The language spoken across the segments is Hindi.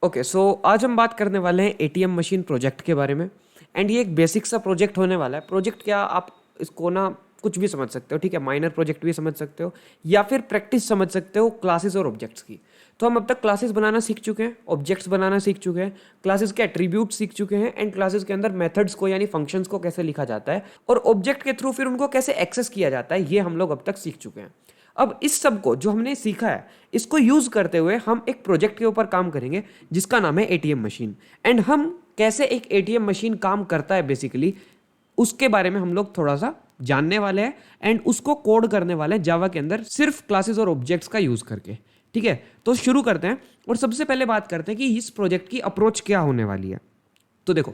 ओके, सो आज हम बात करने वाले हैं एटीएम मशीन प्रोजेक्ट के बारे में। एंड ये एक बेसिक सा प्रोजेक्ट होने वाला है। प्रोजेक्ट क्या, आप इसको ना कुछ भी समझ सकते हो, ठीक है। माइनर प्रोजेक्ट भी समझ सकते हो या फिर प्रैक्टिस समझ सकते हो क्लासेस और ऑब्जेक्ट्स की। तो हम अब तक क्लासेस बनाना सीख चुके हैं, ऑब्जेक्ट्स बनाना सीख चुके हैं, क्लासेस के एट्रीब्यूट सीख चुके हैं, एंड क्लासेस के अंदर मेथड्स को यानी फंक्शंस को कैसे लिखा जाता है और ऑब्जेक्ट के थ्रू फिर उनको कैसे एक्सेस किया जाता है, ये हम लोग अब तक सीख चुके हैं। अब इस सब को जो हमने सीखा है, इसको यूज करते हुए हम एक प्रोजेक्ट के ऊपर काम करेंगे जिसका नाम है एटीएम मशीन। एंड हम कैसे एक एटीएम मशीन काम करता है बेसिकली, उसके बारे में हम लोग थोड़ा सा जानने वाले हैं एंड उसको कोड करने वाले हैं जावा के अंदर सिर्फ क्लासेस और ऑब्जेक्ट्स का यूज करके। ठीक है, तो शुरू करते हैं और सबसे पहले बात करते हैं कि इस प्रोजेक्ट की अप्रोच क्या होने वाली है। तो देखो,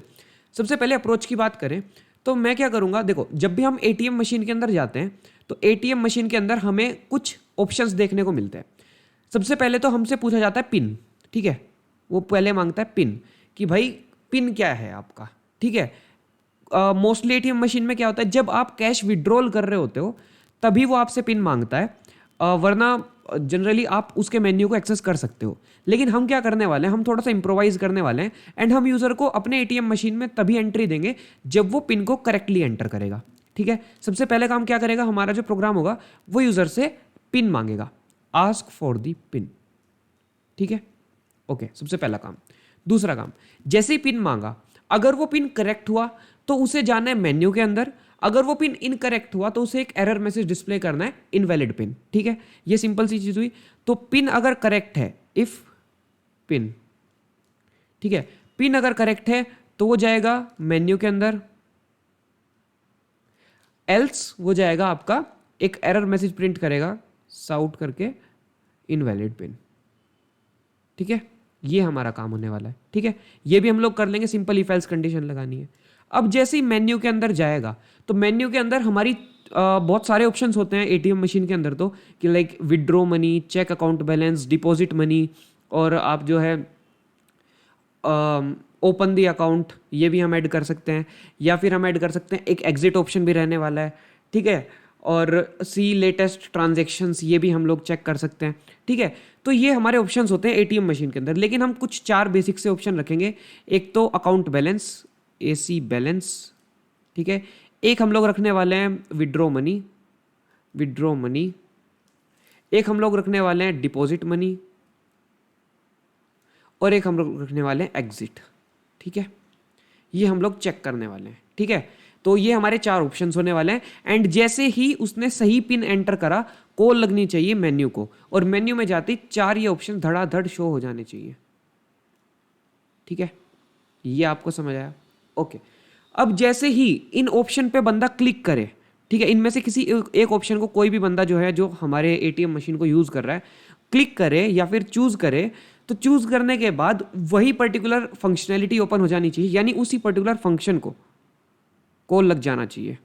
सबसे पहले अप्रोच की बात करें तो मैं क्या करूंगा, देखो जब भी हम एटीएम मशीन के अंदर जाते हैं तो एटीएम मशीन के अंदर हमें कुछ ऑप्शंस देखने को मिलते हैं। सबसे पहले तो हमसे पूछा जाता है पिन, ठीक है। वो पहले मांगता है पिन कि भाई पिन क्या है आपका, ठीक है। मोस्टली एटीएम मशीन में क्या होता है, जब आप कैश विड्रॉल कर रहे होते हो तभी वो आपसे पिन मांगता है, वरना जनरली आप उसके मेन्यू को एक्सेस कर सकते हो। लेकिन हम क्या करने वाले हैं, हम थोड़ा सा इंप्रोवाइज करने वाले हैं एंड हम यूजर को अपने एटीएम मशीन में तभी एंट्री देंगे जब वो पिन को करेक्टली एंटर करेगा। ठीक है, सबसे पहले काम क्या करेगा हमारा जो प्रोग्राम होगा, वो यूजर से पिन मांगेगा, आस्क फॉर दी पिन। ठीक है, ओके, सबसे पहला काम। दूसरा काम, जैसे ही पिन मांगा, अगर वो पिन करेक्ट हुआ तो उसे जाना है मेन्यू के अंदर, अगर वो पिन इनकरेक्ट हुआ तो उसे एक एरर मैसेज डिस्प्ले करना है, इनवैलिड पिन। ठीक है, ये सिंपल सी चीज हुई। तो पिन अगर करेक्ट है, इफ पिन, ठीक है, पिन अगर करेक्ट है तो वो जाएगा मेन्यू के अंदर, एल्स वो जाएगा आपका एक एरर मैसेज प्रिंट करेगा साउट करके, इनवैलिड पिन। ठीक है, ये हमारा काम होने वाला है। ठीक है, ये भी हम लोग कर लेंगे, सिंपल इफ एल्स कंडीशन लगानी है। अब जैसे ही मेन्यू के अंदर जाएगा तो मेन्यू के अंदर हमारी बहुत सारे ऑप्शंस होते हैं एटीएम मशीन के अंदर, तो कि like withdraw money, check account balance, deposit money, और आप जो है ओपन दी अकाउंट, ये भी हम ऐड कर सकते हैं, या फिर हम ऐड कर सकते हैं एक एग्जिट ऑप्शन भी रहने वाला है। ठीक है, और सी लेटेस्ट ट्रांजेक्शन्स, ये भी हम लोग चेक कर सकते हैं। ठीक है, तो ये हमारे ऑप्शंस होते हैं एटीएम मशीन के अंदर, लेकिन हम कुछ चार बेसिक से ऑप्शन रखेंगे। एक तो अकाउंट बैलेंस, एसी बैलेंस, ठीक है। एक हम लोग रखने वाले हैं विड्रॉ मनी, विड्रॉ मनी। एक हम लोग रखने वाले हैं डिपॉजिट मनी, और एक हम लोग रखने वाले हैं एग्जिट। ठीक है, ये हम लोग चेक करने वाले हैं। ठीक है, तो ये हमारे चार ऑप्शंस होने वाले हैं। एंड जैसे ही उसने सही पिन एंटर करा, कॉल लगनी चाहिए मेन्यू को, और मेन्यू में जाते ही चार ये ऑप्शन धड़ाधड़ शो हो जाने चाहिए। ठीक है, ये आपको समझ आया? ओके, अब जैसे ही इन ऑप्शन पे बंदा क्लिक करे, ठीक है, इनमें से किसी एक ऑप्शन को कोई भी बंदा जो है, जो हमारे एटीएम मशीन को यूज कर रहा है, क्लिक करे या फिर चूज करे, तो चूज करने के बाद वही पर्टिकुलर फंक्शनैलिटी ओपन हो जानी चाहिए, यानी उसी पर्टिकुलर फंक्शन को कॉल लग जाना चाहिए।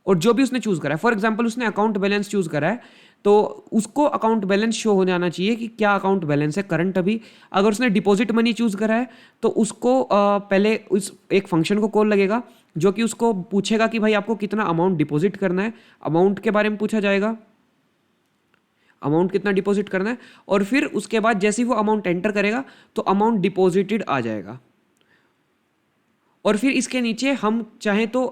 और जो भी उसने चूज करा है, फॉर एग्जांपल उसने अकाउंट बैलेंस चूज करा है, तो उसको अकाउंट बैलेंस शो हो जाना चाहिए कि क्या अकाउंट बैलेंस है करंट अभी। अगर उसने डिपॉजिट मनी चूज करा है तो उसको पहले उस एक फंक्शन को कॉल लगेगा जो कि उसको पूछेगा कि भाई आपको कितना अमाउंट डिपॉजिट करना है, अमाउंट के बारे में पूछा जाएगा, अमाउंट कितना डिपॉजिट करना है, और फिर उसके बाद जैसे ही वो अमाउंट एंटर करेगा तो अमाउंट डिपॉजिटेड आ जाएगा। और फिर इसके नीचे हम चाहें तो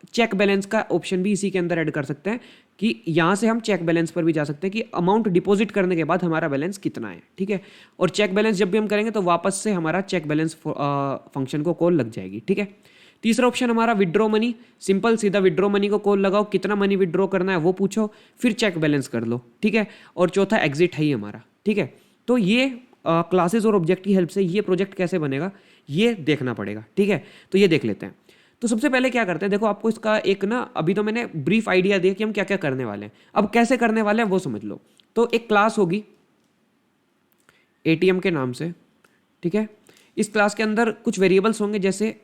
चेक बैलेंस का ऑप्शन भी इसी के अंदर ऐड कर सकते हैं, कि यहाँ से हम चेक बैलेंस पर भी जा सकते हैं कि अमाउंट डिपॉजिट करने के बाद हमारा बैलेंस कितना है। ठीक है, और चेक बैलेंस जब भी हम करेंगे तो वापस से हमारा चेक बैलेंस फंक्शन को कॉल लग जाएगी। ठीक है, तीसरा ऑप्शन हमारा विड्रॉ मनी, सिंपल सीधा विड्रॉ मनी को कॉल लगाओ, कितना मनी विड्रॉ करना है वो पूछो, फिर चेक बैलेंस कर लो। ठीक है, और चौथा एग्जिट है ही हमारा। ठीक है, तो ये क्लासेस और ऑब्जेक्ट की हेल्प से ये प्रोजेक्ट कैसे बनेगा ये देखना पड़ेगा। ठीक है, तो ये देख लेते हैं। तो सबसे पहले क्या करते हैं, देखो आपको इसका एक ना, अभी तो मैंने ब्रीफ आइडिया दिया कि हम क्या क्या करने वाले हैं, अब कैसे करने वाले हैं वो समझ लो। तो एक क्लास होगी एटीएम के नाम से, ठीक है। इस क्लास के अंदर कुछ वेरिएबल्स होंगे जैसे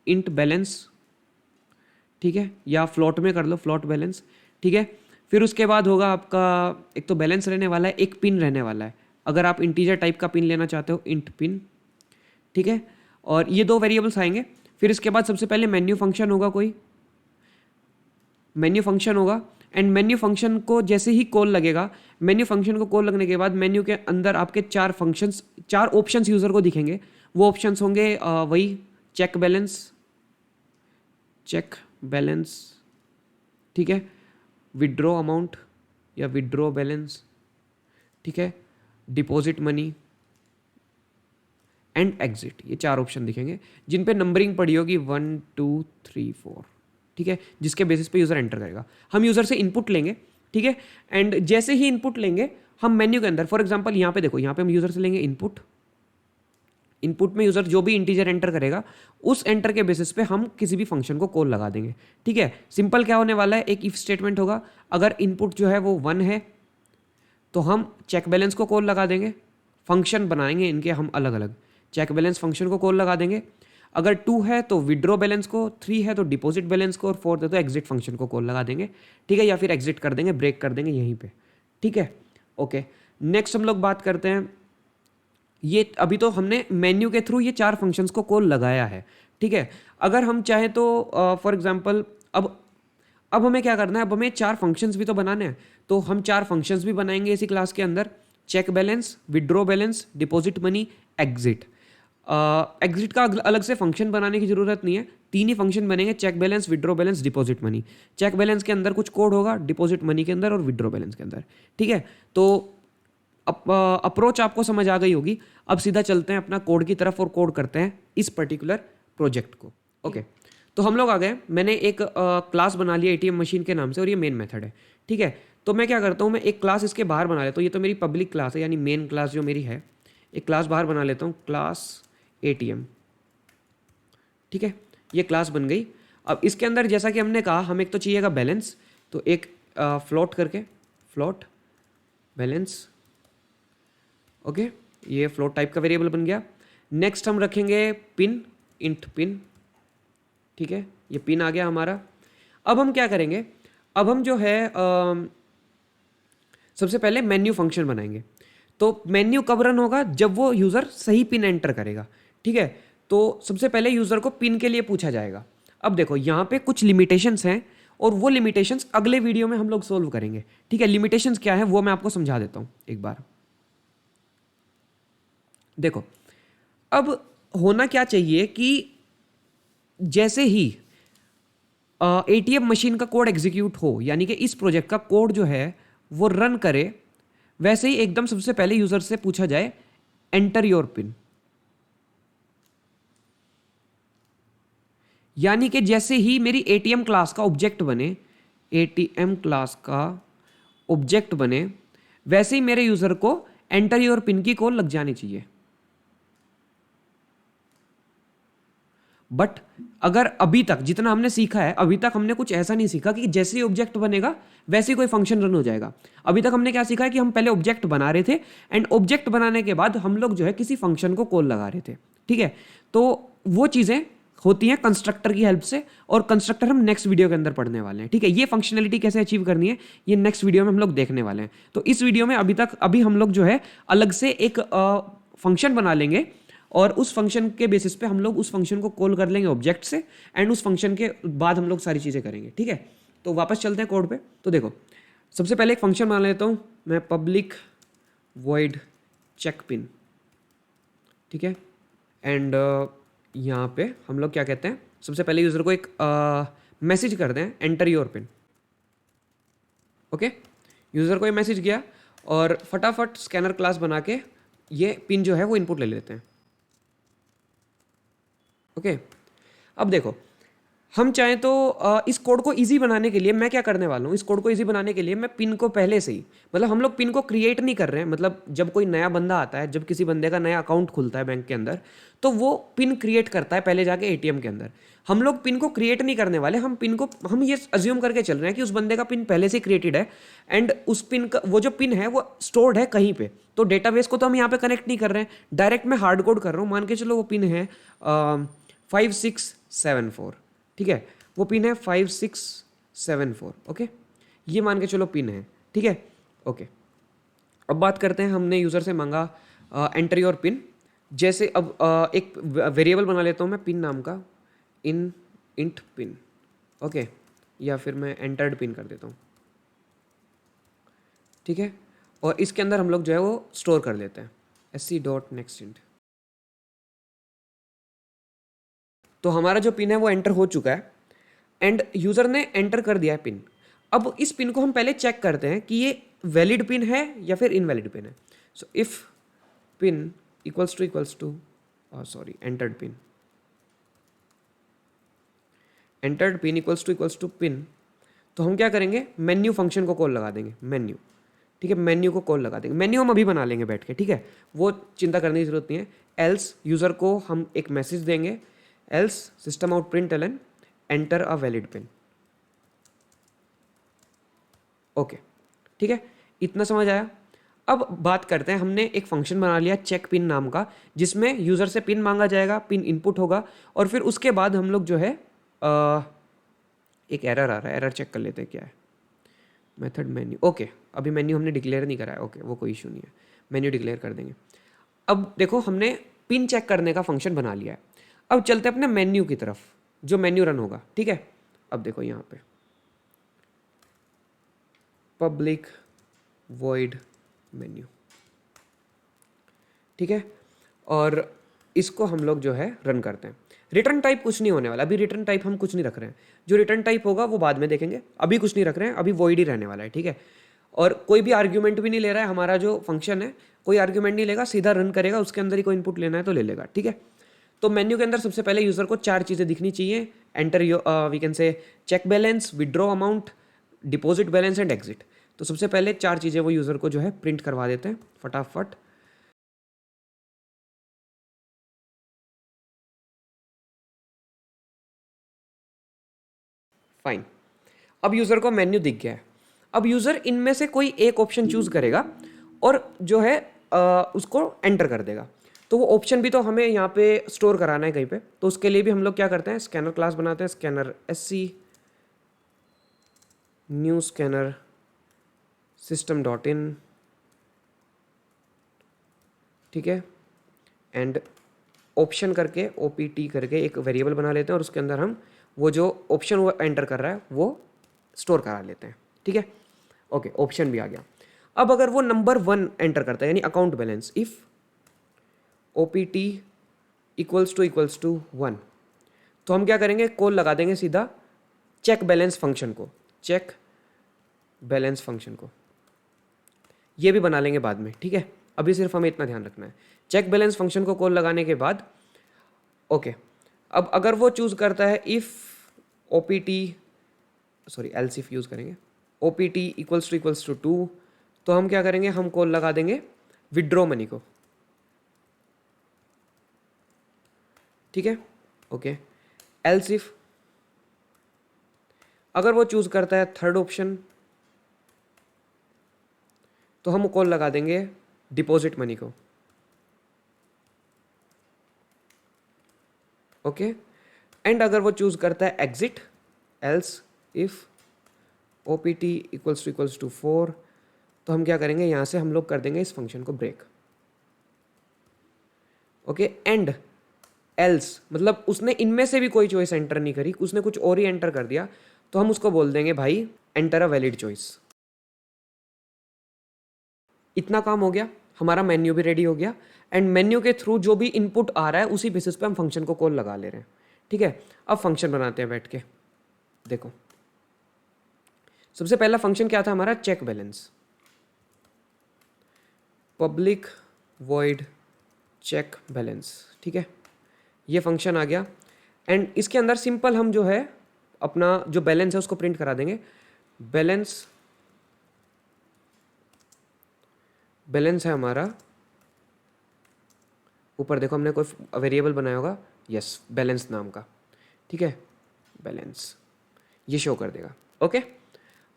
इंट बैलेंस, ठीक है, या फ्लोट में कर लो, फ्लोट बैलेंस। ठीक है, फिर उसके बाद होगा आपका एक तो बैलेंस रहने वाला है, एक पिन रहने वाला है, अगर आप इंटीजर टाइप का पिन लेना चाहते हो, इंट पिन। ठीक है, और ये दो वेरिएबल्स आएंगे। फिर इसके बाद सबसे पहले मेन्यू फंक्शन होगा, कोई मेन्यू फंक्शन होगा, एंड मेन्यू फंक्शन को जैसे ही कॉल लगेगा, मेन्यू फंक्शन को कॉल लगने के बाद मेन्यू के अंदर आपके चार ऑप्शंस यूज़र को दिखेंगे। वो ऑप्शंस होंगे वही चेक बैलेंस, ठीक है, विड्रॉ अमाउंट या विड्रॉ बैलेंस, ठीक है, डिपॉजिट मनी एंड एग्जिट। ये चार ऑप्शन दिखेंगे जिन पे नंबरिंग पड़ी होगी 1 2 3 4, ठीक है, जिसके बेसिस पे यूज़र एंटर करेगा। हम यूज़र से इनपुट लेंगे, ठीक है, एंड जैसे ही इनपुट लेंगे हम मेन्यू के अंदर, फॉर एग्जांपल यहाँ पे देखो, यहाँ पे हम यूज़र से लेंगे इनपुट में यूज़र जो भी इंटीजर एंटर करेगा उस एंटर के बेसिस पे हम किसी भी फंक्शन को कॉल लगा देंगे, ठीक है। सिंपल क्या होने वाला है, एक इफ स्टेटमेंट होगा, अगर इनपुट जो है वो 1 है तो हम चेक बैलेंस को कॉल लगा देंगे, फंक्शन बनाएंगे इनके हम अलग अलग, चेक बैलेंस फंक्शन को कॉल लगा देंगे, अगर 2 है तो विड्रॉ बैलेंस को, 3 है तो डिपॉजिट बैलेंस को, और 4 है तो एग्जिट फंक्शन को कॉल लगा देंगे, ठीक है, या फिर एग्जिट कर देंगे, ब्रेक कर देंगे यहीं पे, ठीक है। ओके, नेक्स्ट हम लोग बात करते हैं, ये अभी तो हमने मेन्यू के थ्रू ये चार फंक्शंस को कॉल लगाया है, ठीक है। अगर हम चाहें तो फॉर एग्जांपल अब हमें क्या करना है, अब हमें चार फंक्शंस भी तो बनाने हैं, तो हम चार फंक्शंस भी बनाएंगे इसी क्लास के अंदर, check balance, withdraw balance, deposit money, exit. Exit का अलग से फंक्शन बनाने की जरूरत नहीं है, तीन ही फंक्शन बनेंगे, check balance, withdraw balance, deposit money. Check balance के अंदर कुछ कोड होगा, डिपॉजिट मनी के अंदर और विड्रॉ बैलेंस के अंदर, ठीक है। तो अप्रोच आपको समझ आ गई होगी। अब सीधा चलते हैं अपना कोड की तरफ और कोड करते हैं इस पर्टिकुलर प्रोजेक्ट को। ओके, तो हम लोग आ गए, मैंने एक क्लास बना लिया एटीएम मशीन के नाम से और ये मेन मेथड है, ठीक है। तो मैं क्या करता हूँ, मैं एक क्लास इसके बाहर बना लेता हूँ, ये तो मेरी पब्लिक क्लास है यानी मेन क्लास जो मेरी है, एक क्लास बाहर बना लेता हूँ, क्लास एटीएम, ठीक है, ये क्लास बन गई। अब इसके अंदर जैसा कि हमने कहा हमें एक तो चाहिएगा बैलेंस, तो एक फ्लोट करके फ्लोट बैलेंस, ओके, ये फ्लोट टाइप का वेरिएबल बन गया। नेक्स्ट हम रखेंगे पिन, इंट पिन, ठीक है, ये पिन आ गया हमारा। अब हम क्या करेंगे, अब हम जो है सबसे पहले मेन्यू फंक्शन बनाएंगे। तो मेन्यू कब रन होगा, जब वो यूज़र सही पिन एंटर करेगा, ठीक है। तो सबसे पहले यूज़र को पिन के लिए पूछा जाएगा। अब देखो यहाँ पे कुछ लिमिटेशंस हैं और वो लिमिटेशंस अगले वीडियो में हम लोग सोल्व करेंगे, ठीक है। लिमिटेशंस क्या है वो मैं आपको समझा देता हूँ एक बार। देखो, अब होना क्या चाहिए कि जैसे ही एटीएम मशीन का कोड एग्जीक्यूट हो, यानी कि इस प्रोजेक्ट का कोड जो है वो रन करे, वैसे ही एकदम सबसे पहले यूजर से पूछा जाए एंटर योर पिन। यानी कि जैसे ही मेरी एटीएम क्लास का ऑब्जेक्ट बने, एटीएम क्लास का ऑब्जेक्ट बने, वैसे ही मेरे यूजर को एंटर योर पिन की कॉल लग जानी चाहिए। बट अगर अभी तक जितना हमने सीखा है, अभी तक हमने कुछ ऐसा नहीं सीखा कि जैसे ही ऑब्जेक्ट बनेगा वैसे ही कोई फंक्शन रन हो जाएगा। अभी तक हमने क्या सीखा है कि हम पहले ऑब्जेक्ट बना रहे थे एंड ऑब्जेक्ट बनाने के बाद हम लोग जो है किसी फंक्शन को कॉल लगा रहे थे, ठीक है। तो वो चीज़ें होती हैं कंस्ट्रक्टर की हेल्प से, और कंस्ट्रक्टर हम नेक्स्ट वीडियो के अंदर पढ़ने वाले हैं, ठीक है। ये फंक्शनलिटी कैसे अचीव करनी है ये नेक्स्ट वीडियो में हम लोग देखने वाले हैं। तो इस वीडियो में अभी हम लोग जो है अलग से एक फंक्शन बना लेंगे और उस फंक्शन के बेसिस पे हम लोग उस फंक्शन को कॉल कर लेंगे ऑब्जेक्ट से, एंड उस फंक्शन के बाद हम लोग सारी चीज़ें करेंगे, ठीक है। तो वापस चलते हैं कोड पे। तो देखो, सबसे पहले एक फंक्शन बना लेता हूँ मैं, पब्लिक वॉइड चेक पिन, ठीक है। एंड यहाँ पे हम लोग क्या कहते हैं, सबसे पहले यूज़र को एक मैसेज कर दें, enter your pin, okay. User को ये मैसेज किया और फटाफट स्कैनर क्लास बना के ये पिन जो है वो इनपुट ले लेते हैं, ओके। अब देखो, हम चाहें तो इस कोड को इजी बनाने के लिए मैं क्या करने वाला हूँ, इस कोड को इजी बनाने के लिए मैं पिन को पहले से ही, मतलब हम लोग पिन को क्रिएट नहीं कर रहे हैं, मतलब जब कोई नया बंदा आता है, जब किसी बंदे का नया अकाउंट खुलता है बैंक के अंदर, तो वो पिन क्रिएट करता है पहले जाके एटीएम के अंदर। हम लोग पिन को क्रिएट नहीं करने वाले, हम ये अज्यूम करके चल रहे हैं कि उस बंदे का पिन पहले से क्रिएटेड है एंड उस पिन का वो जो पिन है वो स्टोर्ड है कहीं पे, तो डेटाबेस को तो हम यहाँ पे कनेक्ट नहीं कर रहे हैं, डायरेक्ट मैं हार्ड कोड कर रहा हूँ। मान के चलो वो पिन है 5674, ठीक है, वो पिन है 5674, ओके, ये मान के चलो पिन है, ठीक है, ओके। अब बात करते हैं, हमने यूज़र से मांगा एंटर योर पिन। जैसे अब एक वेरिएबल बना लेता हूँ मैं पिन नाम का, इंट पिन, ओके, या फिर मैं एंटर्ड पिन कर देता हूँ, ठीक है, और इसके अंदर हम लोग जो है वो स्टोर कर लेते हैं sc.nextInt। तो हमारा जो पिन है वो एंटर हो चुका है एंड यूज़र ने एंटर कर दिया है पिन। अब इस पिन को हम पहले चेक करते हैं कि ये वैलिड पिन है या फिर इनवैलिड पिन है। So if pin equals to sorry entered pin equals to pin, तो हम क्या करेंगे, मेन्यू फंक्शन को कॉल लगा देंगे, मेन्यू। ठीक है, मेन्यू को कॉल लगा देंगे, मेन्यू हम अभी बना लेंगे बैठ के, ठीक है, वो चिंता करने की जरूरत नहीं है। एल्स यूज़र को हम एक मैसेज देंगे, else system out println enter a valid pin. Okay, ठीक है, इतना समझ आया। अब बात करते हैं, हमने एक फंक्शन बना लिया चेक पिन नाम का, जिसमें यूज़र से पिन मांगा जाएगा, पिन इनपुट होगा, और फिर उसके बाद हम लोग जो है एक एरर आ रहा है, एरर चेक कर लेते हैं क्या है। मेथड मेन्यू, ओके, अभी मेन्यू हमने डिक्लेयर नहीं करा है, ओके, वो कोई इशू नहीं है, मेन्यू डिक्लेयर कर देंगे। अब देखो, हमने पिन चेक करने का फंक्शन बना लिया है। अब चलते हैं अपने मेन्यू की तरफ, जो मेन्यू रन होगा, ठीक है। अब देखो यहाँ पे पब्लिक वॉइड मेन्यू, ठीक है, और इसको हम लोग जो है रन करते हैं। रिटर्न टाइप कुछ नहीं होने वाला, अभी रिटर्न टाइप हम कुछ नहीं रख रहे हैं, जो रिटर्न टाइप होगा वो बाद में देखेंगे, अभी कुछ नहीं रख रहे हैं, अभी वॉइड ही रहने वाला है, ठीक है। और कोई भी आर्ग्यूमेंट भी नहीं ले रहा है, हमारा जो फंक्शन है कोई आर्ग्यूमेंट नहीं लेगा, सीधा रन करेगा, उसके अंदर ही कोई इनपुट लेना है तो ले लेगा, ठीक है। तो मेन्यू के अंदर सबसे पहले यूज़र को 4 चीज़ें दिखनी चाहिए, enter we can say check balance, withdraw amount, deposit balance and exit. तो सबसे पहले 4 चीज़ें वो यूज़र को जो है प्रिंट करवा देते हैं फटाफट। फाइन, अब यूज़र को मेन्यू दिख गया है। अब यूज़र इनमें से कोई एक ऑप्शन चूज़ करेगा और जो है उसको एंटर कर देगा। तो वो ऑप्शन भी तो हमें यहाँ पे स्टोर कराना है कहीं पे, तो उसके लिए भी हम लोग क्या करते हैं, स्कैनर क्लास बनाते हैं, scanner sc new scanner system.in, ठीक है, एंड ऑप्शन करके opt करके एक वेरिएबल बना लेते हैं और उसके अंदर हम वो जो ऑप्शन वो एंटर कर रहा है वो स्टोर करा लेते हैं, ठीक है। ओके, ऑप्शन भी आ गया। अब अगर वो नंबर 1 एंटर करता है, यानी account balance, if opt equals to 1, तो हम क्या करेंगे, कॉल लगा देंगे सीधा चेक बैलेंस फंक्शन को, चेक बैलेंस फंक्शन को, ये भी बना लेंगे बाद में, ठीक है। अभी सिर्फ हमें इतना ध्यान रखना है, चेक बैलेंस फंक्शन को कॉल लगाने के बाद ओके। अब अगर वो चूज करता है if opt sorry else if use करेंगे, opt इक्वल्स टू 2, तो हम क्या करेंगे, हम कॉल लगा देंगे विड्रॉ मनी को, ठीक है। ओके, एल्स इफ अगर वो चूज करता है थर्ड ऑप्शन, तो हम कॉल लगा देंगे डिपॉजिट मनी को, ओके। एंड अगर वो चूज करता है exit, else if opt equals to 4, तो हम क्या करेंगे, यहां से हम लोग कर देंगे इस फंक्शन को ब्रेक, ओके। एंड एल्स मतलब उसने इनमें से भी कोई चॉइस एंटर नहीं करी, उसने कुछ और ही एंटर कर दिया, तो हम उसको बोल देंगे भाई एंटर अ वैलिड चॉइस। इतना काम हो गया, हमारा मेन्यू भी रेडी हो गया, एंड मेन्यू के थ्रू जो भी इनपुट आ रहा है उसी बेसिस पे हम फंक्शन को कॉल लगा ले रहे हैं, ठीक है। अब फंक्शन बनाते हैं बैठ के, देखो सबसे पहला फंक्शन क्या था हमारा, check balance, public void check balance, ठीक है, ये फंक्शन आ गया। एंड इसके अंदर सिंपल हम जो है अपना जो बैलेंस है उसको प्रिंट करा देंगे, बैलेंस है हमारा, ऊपर देखो हमने कोई वेरिएबल बनाया होगा, यस बैलेंस नाम का, ठीक है, बैलेंस ये शो कर देगा, ओके।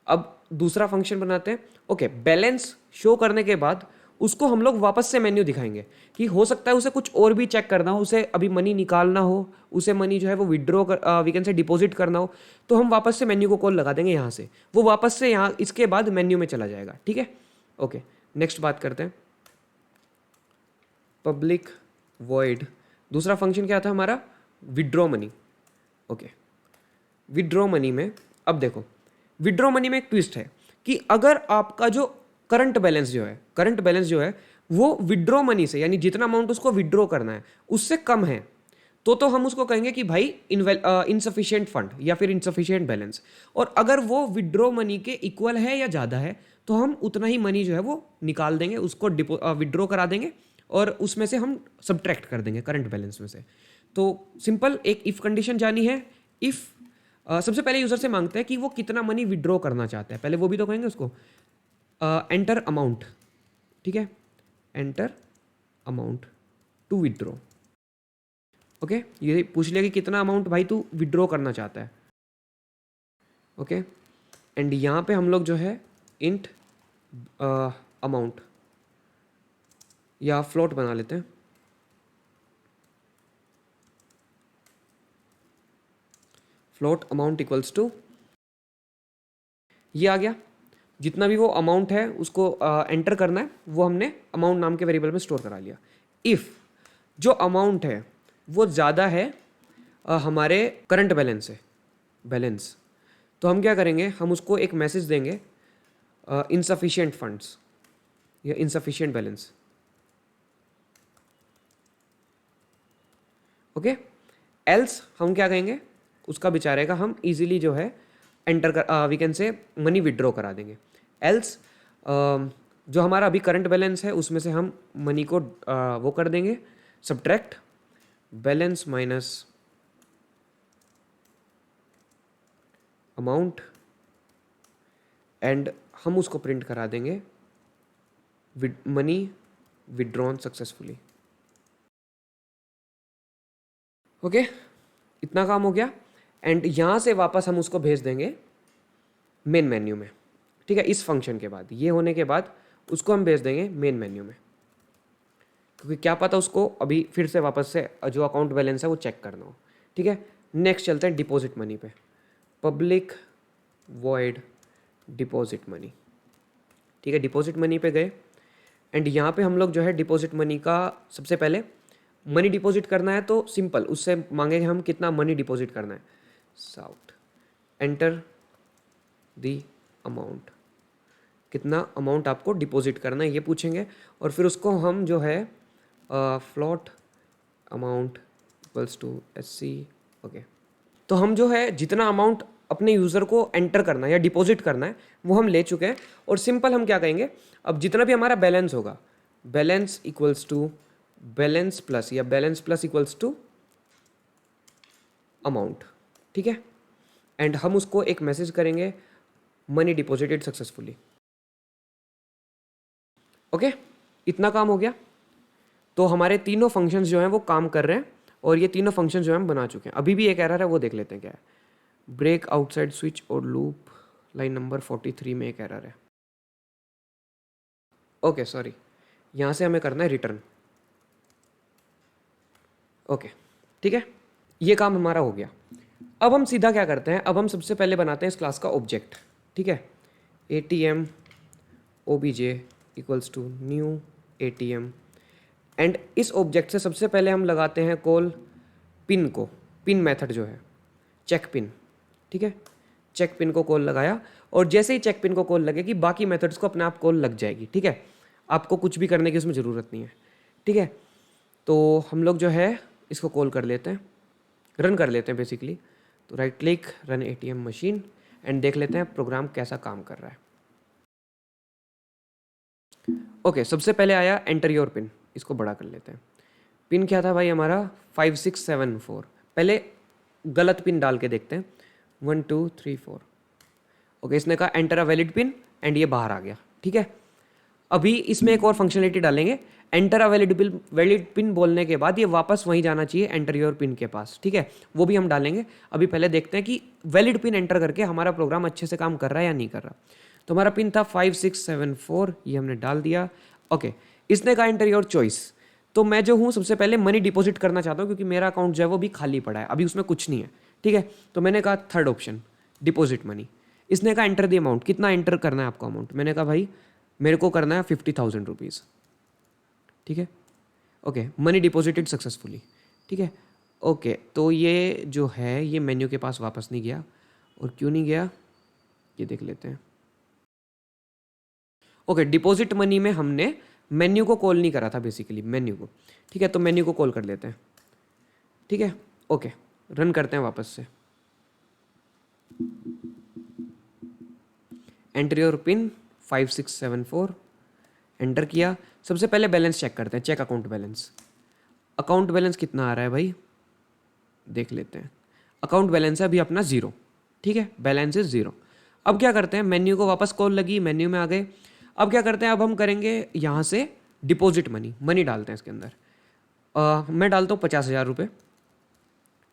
अब दूसरा फंक्शन बनाते हैं, ओके। बैलेंस शो करने के बाद उसको हम लोग वापस से मेन्यू दिखाएंगे, कि हो सकता है उसे कुछ और भी चेक करना हो, उसे अभी मनी निकालना हो, उसे मनी जो है वो विड्रॉ कर वी कैन से डिपॉजिट करना हो, तो हम वापस से मेन्यू को कॉल लगा देंगे यहाँ से, वो वापस से यहाँ इसके बाद मेन्यू में चला जाएगा, ठीक है। ओके, नेक्स्ट बात करते हैं, पब्लिक वॉइड, दूसरा फंक्शन क्या था हमारा, withdraw money, okay. Withdraw money में अब देखो, विड्रॉ मनी में एक ट्विस्ट है कि अगर आपका जो करंट बैलेंस जो है वो विड्रॉ मनी से, यानी जितना अमाउंट उसको विड्रॉ करना है उससे कम है, तो हम उसको कहेंगे कि भाई इनसफिशिएंट फंड या फिर इनसफिशिएंट बैलेंस। और अगर वो विड्रॉ मनी के इक्वल है या ज़्यादा है तो हम उतना ही मनी जो है वो निकाल देंगे, उसको विड्रॉ करा देंगे और उसमें से हम सब्ट्रैक्ट कर देंगे करंट बैलेंस में से। तो सिंपल एक इफ़ कंडीशन जानी है। इफ़ सबसे पहले यूज़र से मांगते हैं कि वो कितना मनी विड्रॉ करना चाहता है, पहले वो भी तो कहेंगे उसको। एंटर अमाउंट, ठीक है, enter amount to withdraw. Okay, ये पूछ लिया कि कितना अमाउंट भाई तू विड्रॉ करना चाहता है। ओके, एंड यहाँ पे हम लोग जो है इंट अमाउंट या फ्लोट बना लेते हैं। फ्लोट अमाउंट इक्वल्स टू, ये आ गया, जितना भी वो अमाउंट है उसको एंटर करना है वो हमने अमाउंट नाम के वेरिएबल में स्टोर करा लिया। इफ़ जो अमाउंट है वो ज़्यादा है हमारे करंट बैलेंस से, बैलेंस, तो हम क्या करेंगे, हम उसको एक मैसेज देंगे इनसफिशिएंट फंड्स या इनसफिशिएंट बैलेंस। ओके, एल्स हम क्या कहेंगे, उसका बेचारे का हम इजीली जो है एंटर कर we can say money withdraw करा देंगे। एल्स जो हमारा अभी करंट बैलेंस है उसमें से हम मनी को वो कर देंगे subtract balance minus amount, and हम उसको प्रिंट करा देंगे मनी विड्रॉन सक्सेसफुली। ओके, इतना काम हो गया, एंड यहाँ से वापस हम उसको भेज देंगे मेन मेन्यू में। ठीक है, इस फंक्शन के बाद, ये होने के बाद उसको हम भेज देंगे मेन मेन्यू में, क्योंकि क्या पता उसको अभी फिर से वापस से जो अकाउंट बैलेंस है वो चेक करना हो। ठीक है, नेक्स्ट चलते हैं डिपॉजिट मनी पे। Public void deposit money. ठीक है, डिपॉजिट मनी पे गए, एंड यहाँ पे हम लोग जो है डिपॉजिट मनी का सबसे पहले मनी डिपॉजिट करना है तो सिंपल उससे मांगेंगे हम कितना मनी डिपॉजिट करना है। साउट एंटर दी अमाउंट, कितना अमाउंट आपको डिपॉजिट करना है ये पूछेंगे, और फिर उसको हम जो है float amount equals to SC। Okay, तो हम जो है जितना अमाउंट अपने यूज़र को एंटर करना है या डिपॉजिट करना है वो हम ले चुके हैं, और सिंपल हम क्या कहेंगे, अब जितना भी हमारा बैलेंस होगा, balance equals to balance plus या balance plus equals to amount. ठीक है, एंड हम उसको एक मैसेज करेंगे मनी डिपॉजिटेड सक्सेसफुली। ओके, इतना काम हो गया। तो हमारे तीनों फंक्शंस जो हैं वो काम कर रहे हैं, और ये तीनों फंक्शंस जो हैं हम बना चुके हैं। अभी भी एक एरर है, वो देख लेते हैं क्या है। ब्रेक आउटसाइड स्विच और लूप, लाइन नंबर 43 में एक एरर है। ओके सॉरी, यहाँ से हमें करना है रिटर्न। ओके, ठीक है, ये काम हमारा हो गया। अब हम सीधा क्या करते हैं, अब हम सबसे पहले बनाते हैं इस क्लास का ऑब्जेक्ट। ठीक है, ATM OBJ equals to new ATM, and इस ऑब्जेक्ट से सबसे पहले हम लगाते हैं कॉल पिन को, पिन मेथड जो है चेक पिन। ठीक है, चेक पिन को कॉल लगाया, और जैसे ही चेक पिन को कॉल लगेगी बाकी मेथड्स को अपने आप कॉल लग जाएगी। ठीक है, आपको कुछ भी करने की उसमें ज़रूरत नहीं है। ठीक है, तो हम लोग जो है इसको कॉल कर लेते हैं, रन कर लेते हैं बेसिकली। तो right click, run ATM machine, and देख लेते हैं प्रोग्राम कैसा काम कर रहा है। ओके, सबसे पहले आया एंटर योर पिन, इसको बड़ा कर लेते हैं। पिन क्या था भाई हमारा 5674, पहले गलत पिन डाल के देखते हैं 1 2 3 4। ओके, इसने कहा enter a valid pin, and ये बाहर आ गया। ठीक है, अभी इसमें एक और फंक्शनलिटी डालेंगे, एंटर अ वैलिड पिन बोलने के बाद ये वापस वहीं जाना चाहिए एंटर योर पिन के पास। ठीक है, वो भी हम डालेंगे। अभी पहले देखते हैं कि वैलिड पिन एंटर करके हमारा प्रोग्राम अच्छे से काम कर रहा है या नहीं कर रहा। तो हमारा पिन था 5674, ये हमने डाल दिया। ओके, इसने कहा एंटर योर चॉइस, तो मैं जो हूँ सबसे पहले मनी डिपॉजिट करना चाहता हूँ, क्योंकि मेरा अकाउंट जो है वो भी खाली पड़ा है, अभी उसमें कुछ नहीं है। ठीक है, तो मैंने कहा थर्ड ऑप्शन डिपॉजिट मनी। इसने कहा एंटर द अमाउंट, कितना एंटर करना है आपको अमाउंट। मैंने कहा भाई मेरे को करना है 50,000 रुपीज़। ठीक है, ओके, मनी डिपॉजिटेड सक्सेसफुली। ठीक है, ओके, तो ये जो है ये मेन्यू के पास वापस नहीं गया, और क्यों नहीं गया ये देख लेते हैं। ओके, डिपॉजिट मनी में हमने मेन्यू को कॉल नहीं करा था बेसिकली, मेन्यू को, ठीक है, तो मेन्यू को कॉल कर लेते हैं, ठीक है। ओके, रन करते हैं वापस से। एंटर योर पिन 5674, एंटर किया। सबसे पहले बैलेंस चेक करते हैं, check account balance. Account balance कितना आ रहा है भाई, देख लेते हैं। अकाउंट बैलेंस है अभी अपना 0, ठीक है, बैलेंस इज 0। अब क्या करते हैं, मेन्यू को वापस कॉल लगी, मेन्यू में आ गए। अब क्या करते हैं, अब हम करेंगे यहाँ से डिपॉजिट मनी डालते हैं इसके अंदर। मैं डालता हूँ 50,000 रुपये,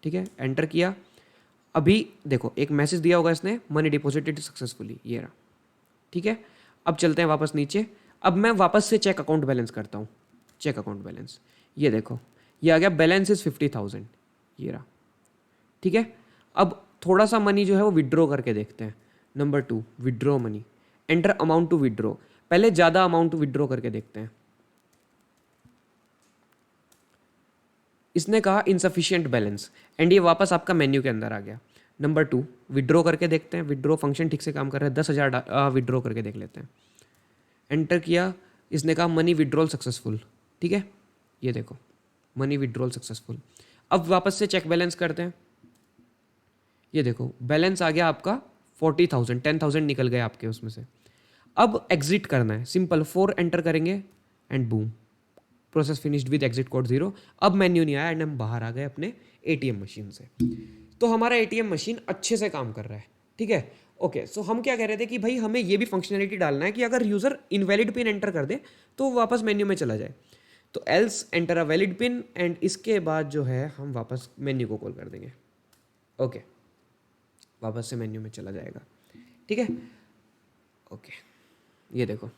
ठीक है, एंटर किया। अभी देखो एक मैसेज दिया होगा इसने, मनी डिपॉजिटेड सक्सेसफुली, ये रहा, ठीक है। अब चलते हैं वापस नीचे। अब मैं वापस से चेक अकाउंट बैलेंस करता हूँ, चेक अकाउंट बैलेंस, ये देखो ये आ गया, बैलेंस इज 50,000, ये रहा, ठीक है। अब थोड़ा सा मनी जो है वो विड्रॉ करके देखते हैं। Number 2, withdraw money, enter amount to withdraw. पहले ज़्यादा अमाउंट विड्रॉ करके देखते हैं। इसने कहा इनसफिशिएंट बैलेंस, एंड ये वापस आपका मेन्यू के अंदर आ गया। नंबर 2, विड्रॉ करके देखते हैं, विड्रॉ फंक्शन ठीक से काम कर रहा है, 10,000 विड्रॉ करके देख लेते हैं। एंटर किया, इसने कहा मनी विड्रॉल सक्सेसफुल, ठीक है, ये देखो मनी विड्रॉल सक्सेसफुल। अब वापस से चेक बैलेंस करते हैं, ये देखो बैलेंस आ गया आपका 40,000, 10,000 निकल गए आपके उसमें से। अब एग्जिट करना है, सिंपल 4 एंटर करेंगे and boom, process finished with exit code 0। अब मेन्यू नहीं आया एंड हम बाहर आ गए अपने एटीएम मशीन से। तो हमारा एटीएम मशीन अच्छे से काम कर रहा है, ठीक है। ओके, सो हम क्या कह रहे थे कि भाई हमें ये भी फंक्शनैलिटी डालना है कि अगर यूज़र इनवैलिड पिन एंटर कर दे तो वापस मेन्यू में चला जाए। तो else enter a valid pin, and इसके बाद जो है हम वापस मेन्यू को कॉल कर देंगे। ओके, वापस से मेन्यू में चला जाएगा, ठीक है। ओके, ये देखो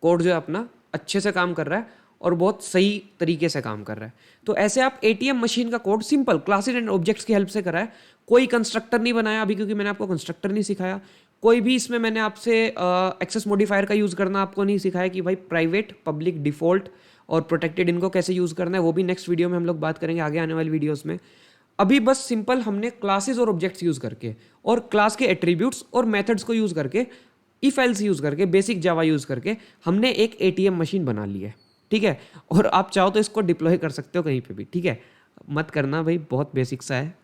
कोड जो है अपना अच्छे से काम कर रहा है और बहुत सही तरीके से काम कर रहा है। तो ऐसे आप एटीएम मशीन का code simple classes and objects की हेल्प से करा है। कोई कंस्ट्रक्टर नहीं बनाया अभी, क्योंकि मैंने आपको कंस्ट्रक्टर नहीं सिखाया। कोई भी इसमें मैंने आपसे एक्सेस मॉडिफायर का यूज़ करना आपको नहीं सिखाया कि भाई प्राइवेट, पब्लिक, डिफ़ॉल्ट और प्रोटेक्टेड इनको कैसे यूज़ करना है, वो भी नेक्स्ट वीडियो में हम लोग बात करेंगे आगे आने वाली वीडियोज़ में। अभी बस सिंपल हमने क्लासेस और ऑब्जेक्ट्स यूज़ करके और क्लास के एट्रीब्यूट्स और मेथड्स को यूज़ करके, इफ एल्स यूज़ करके, बेसिक जावा यूज़ करके हमने एक एटीएम मशीन बना ली है, ठीक है। और आप चाहो तो इसको डिप्लॉय कर सकते हो कहीं पे भी, ठीक है। मत करना भाई, बहुत बेसिक सा है,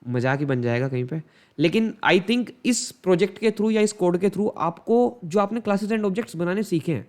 मजाक ही बन जाएगा कहीं पे। लेकिन आई थिंक इस प्रोजेक्ट के थ्रू या इस कोड के थ्रू आपको जो आपने क्लासेस एंड ऑब्जेक्ट्स बनाने सीखे हैं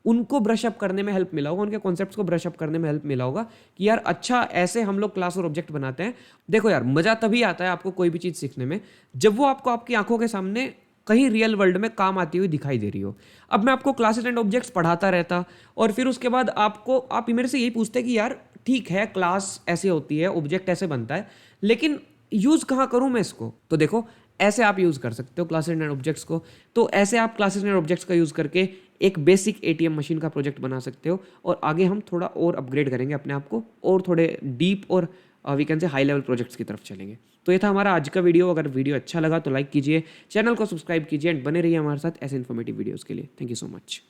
उनको ब्रश अप करने में हेल्प मिला होगा, उनके कॉन्सेप्ट्स को ब्रश अप करने में हेल्प मिला होगा कि यार अच्छा ऐसे हम लोग क्लास और ऑब्जेक्ट बनाते हैं। देखो यार, मज़ा तभी आता है आपको कोई भी चीज़ सीखने में जब वो आपको आपकी आंखों के सामने कहीं रियल वर्ल्ड में काम आती हुई दिखाई दे रही हो। अब मैं आपको क्लासेस एंड ऑब्जेक्ट्स पढ़ाता रहता और फिर उसके बाद आप मेरे से यही पूछते कि यार ठीक है क्लास ऐसे होती है, ऑब्जेक्ट ऐसे बनता है, लेकिन यूज़ कहाँ करूँ मैं इसको। तो देखो ऐसे आप यूज़ कर सकते हो क्लासेस एंड ऑब्जेक्ट्स को। तो ऐसे आप क्लासेस एंड ऑब्जेक्ट्स का यूज़ करके एक बेसिक एटीएम मशीन का प्रोजेक्ट बना सकते हो। और आगे हम थोड़ा और अपग्रेड करेंगे अपने आप को और थोड़े डीप और we can say high level projects की तरफ चलेंगे। तो ये था हमारा आज का वीडियो। अगर वीडियो अच्छा लगा तो लाइक कीजिए, चैनल को सब्सक्राइब कीजिए एंड बने रहिए हमारे साथ ऐसे इन्फॉर्मेटिव वीडियोज़ के लिए। Thank you so much.